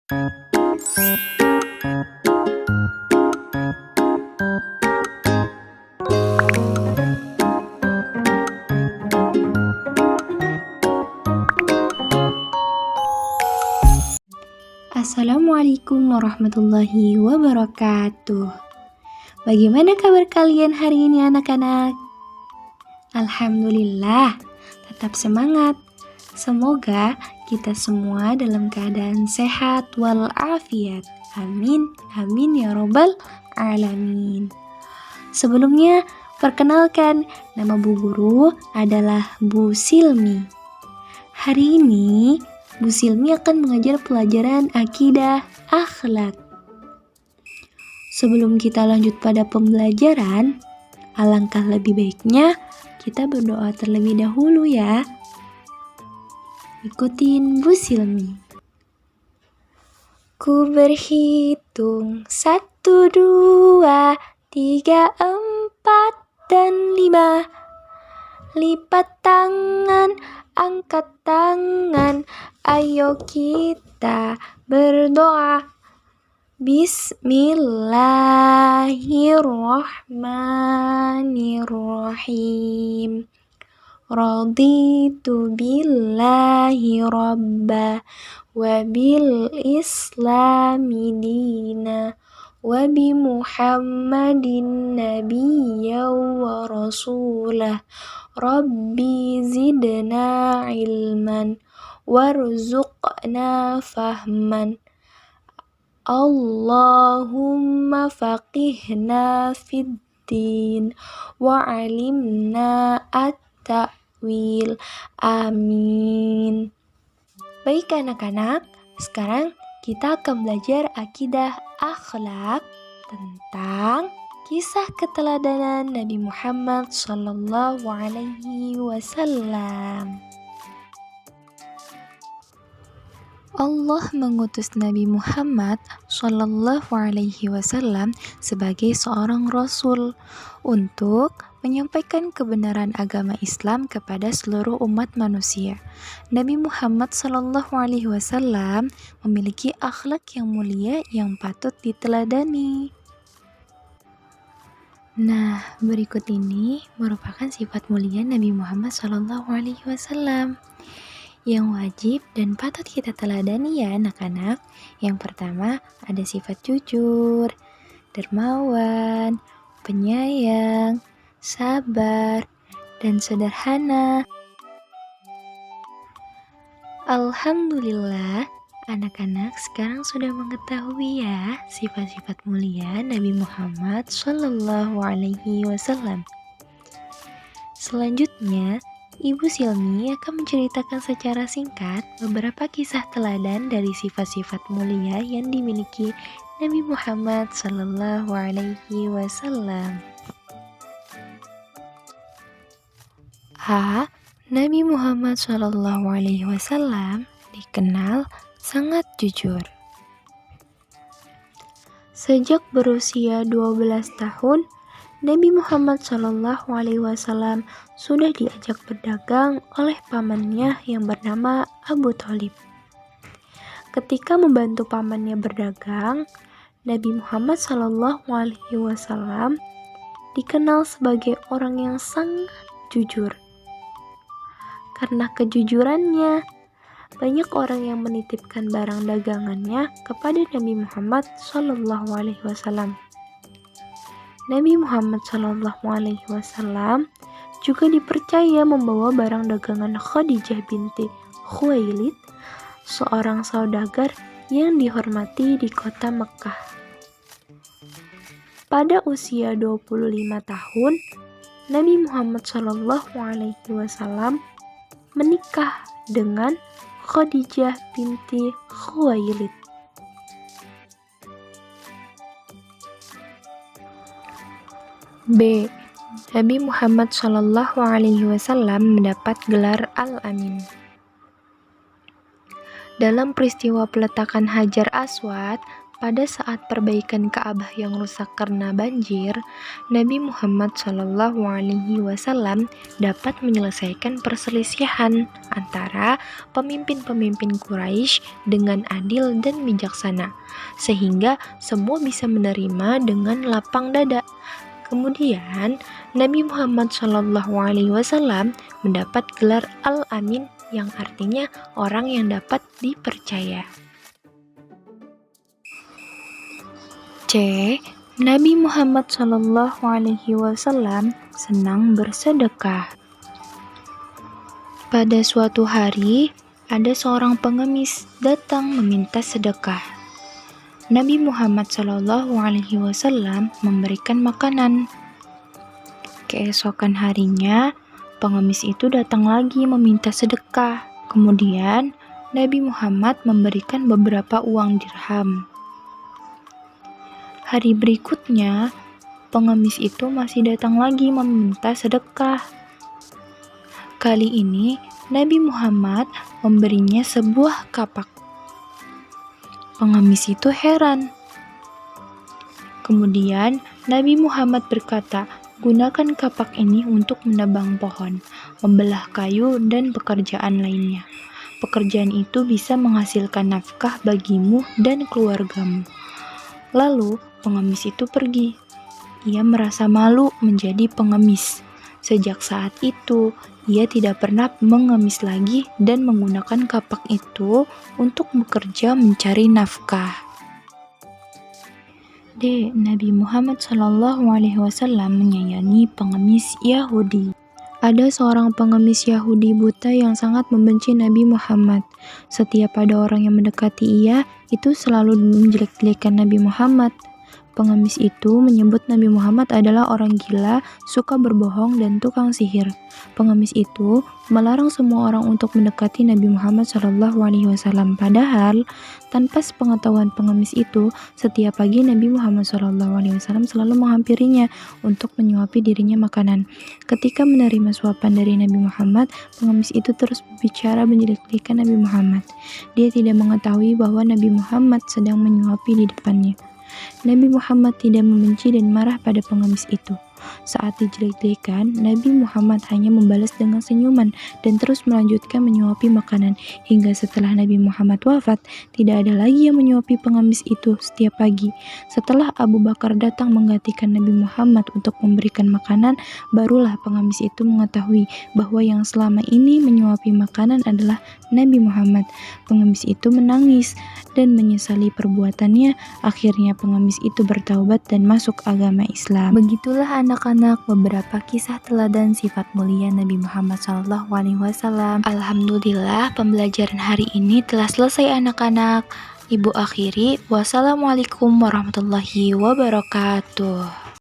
Assalamualaikum warahmatullahi wabarakatuh. Bagaimana kabar kalian hari ini anak-anak? Alhamdulillah, tetap semangat. Semoga kita semua dalam keadaan sehat walafiat. Amin, amin ya robbal alamin. Sebelumnya, perkenalkan, nama Bu Guru adalah Bu Silmi. Hari ini, Bu Silmi akan mengajar pelajaran akidah akhlak. Sebelum kita lanjut pada pembelajaran, alangkah lebih baiknya kita berdoa terlebih dahulu ya. Ikutin Bu Silmi. Ku berhitung 1, 2, 3, 4, dan 5. Lipat tangan, angkat tangan, ayo kita berdoa. Bismillahirrahmanirrahim. Raditu billahi rabba wa bil islami dina wa bi muhammadin nabiyya wa rasulah. Rabbi zidna ilman warzuqna fahman. Allahumma faqihna fid din wa alimna at-ta'wil. Amin. Baik anak-anak, sekarang kita akan belajar akidah akhlak tentang kisah keteladanan Nabi Muhammad sallallahu alaihi wasallam. Allah mengutus Nabi Muhammad sallallahu alaihi wasallam sebagai seorang rasul untuk menyampaikan kebenaran agama Islam kepada seluruh umat manusia. Nabi Muhammad sallallahu alaihi wasallam memiliki akhlak yang mulia yang patut diteladani. Nah, berikut ini merupakan sifat mulia Nabi Muhammad sallallahu alaihi wasallam yang wajib dan patut kita teladani ya anak-anak. Yang pertama, ada sifat jujur, dermawan, penyayang, sabar, dan sederhana. Alhamdulillah, anak-anak sekarang sudah mengetahui ya sifat-sifat mulia Nabi Muhammad sallallahu alaihi wasallam. Selanjutnya, Ibu Silmi akan menceritakan secara singkat beberapa kisah teladan dari sifat-sifat mulia yang dimiliki Nabi Muhammad sallallahu alaihi wasallam. A. Nabi Muhammad sallallahu alaihi wasallam dikenal sangat jujur. Sejak berusia 12 tahun, Nabi Muhammad sallallahu alaihi wasallam sudah diajak berdagang oleh pamannya yang bernama Abu Thalib. Ketika membantu pamannya berdagang, Nabi Muhammad sallallahu alaihi wasallam dikenal sebagai orang yang sangat jujur. Karena kejujurannya, banyak orang yang menitipkan barang dagangannya kepada Nabi Muhammad sallallahu alaihi wasallam. Nabi Muhammad sallallahu alaihi wasallam juga dipercaya membawa barang dagangan Khadijah binti Khuwailid, seorang saudagar yang dihormati di kota Mekkah. Pada usia 25 tahun, Nabi Muhammad sallallahu alaihi wasallam menikah dengan Khadijah binti Khuwailid. B. Nabi Muhammad sallallahu alaihi wasallam mendapat gelar Al-Amin. Dalam peristiwa peletakan Hajar Aswad Pada saat perbaikan Ka'bah yang rusak karena banjir, Nabi Muhammad SAW dapat menyelesaikan perselisihan antara pemimpin-pemimpin Quraisy dengan adil dan bijaksana, sehingga semua bisa menerima dengan lapang dada. Kemudian, Nabi Muhammad SAW mendapat gelar Al-Amin yang artinya orang yang dapat dipercaya. C. Nabi Muhammad SAW senang bersedekah. Pada suatu hari, ada seorang pengemis datang meminta sedekah. Nabi Muhammad SAW memberikan makanan. Keesokan harinya, pengemis itu datang lagi meminta sedekah. Kemudian, Nabi Muhammad memberikan beberapa uang dirham. Hari berikutnya, pengemis itu masih datang lagi meminta sedekah. Kali ini, Nabi Muhammad memberinya sebuah kapak. Pengemis itu heran. Kemudian, Nabi Muhammad berkata, "Gunakan kapak ini untuk menebang pohon, membelah kayu, dan pekerjaan lainnya. Pekerjaan itu bisa menghasilkan nafkah bagimu dan keluargamu." Lalu, pengemis itu pergi. Ia merasa malu menjadi pengemis. Sejak saat itu, ia tidak pernah mengemis lagi dan menggunakan kapak itu untuk bekerja mencari nafkah. D. Nabi Muhammad SAW menyayangi pengemis Yahudi. Ada seorang pengemis Yahudi buta yang sangat membenci Nabi Muhammad. Setiap ada orang yang mendekati ia, itu selalu menjelek-jelekan Nabi Muhammad. Pengemis itu menyebut Nabi Muhammad adalah orang gila, suka berbohong, dan tukang sihir. Pengemis itu melarang semua orang untuk mendekati Nabi Muhammad SAW. Padahal, tanpa sepengetahuan pengemis itu, setiap pagi Nabi Muhammad SAW selalu menghampirinya untuk menyuapi dirinya makanan. Ketika menerima suapan dari Nabi Muhammad, pengemis itu terus berbicara menjelek-jelekan Nabi Muhammad. Dia tidak mengetahui bahwa Nabi Muhammad sedang menyuapi di depannya. Nabi Muhammad tidak membenci dan marah pada pengemis itu. Saat dijelek-jelekan, Nabi Muhammad hanya membalas dengan senyuman dan terus melanjutkan menyuapi makanan. Hingga setelah Nabi Muhammad wafat, tidak ada lagi yang menyuapi pengemis itu setiap pagi. Setelah Abu Bakar datang menggantikan Nabi Muhammad untuk memberikan makanan, barulah pengemis itu mengetahui bahwa yang selama ini menyuapi makanan adalah Nabi Muhammad. Pengemis itu menangis dan menyesali perbuatannya. Akhirnya pengemis itu bertaubat dan masuk agama Islam. Begitulah anak-anak beberapa kisah teladan sifat mulia Nabi Muhammad SAW. Alhamdulillah, pembelajaran hari ini telah selesai anak-anak. Ibu akhiri, wassalamualaikum warahmatullahi wabarakatuh.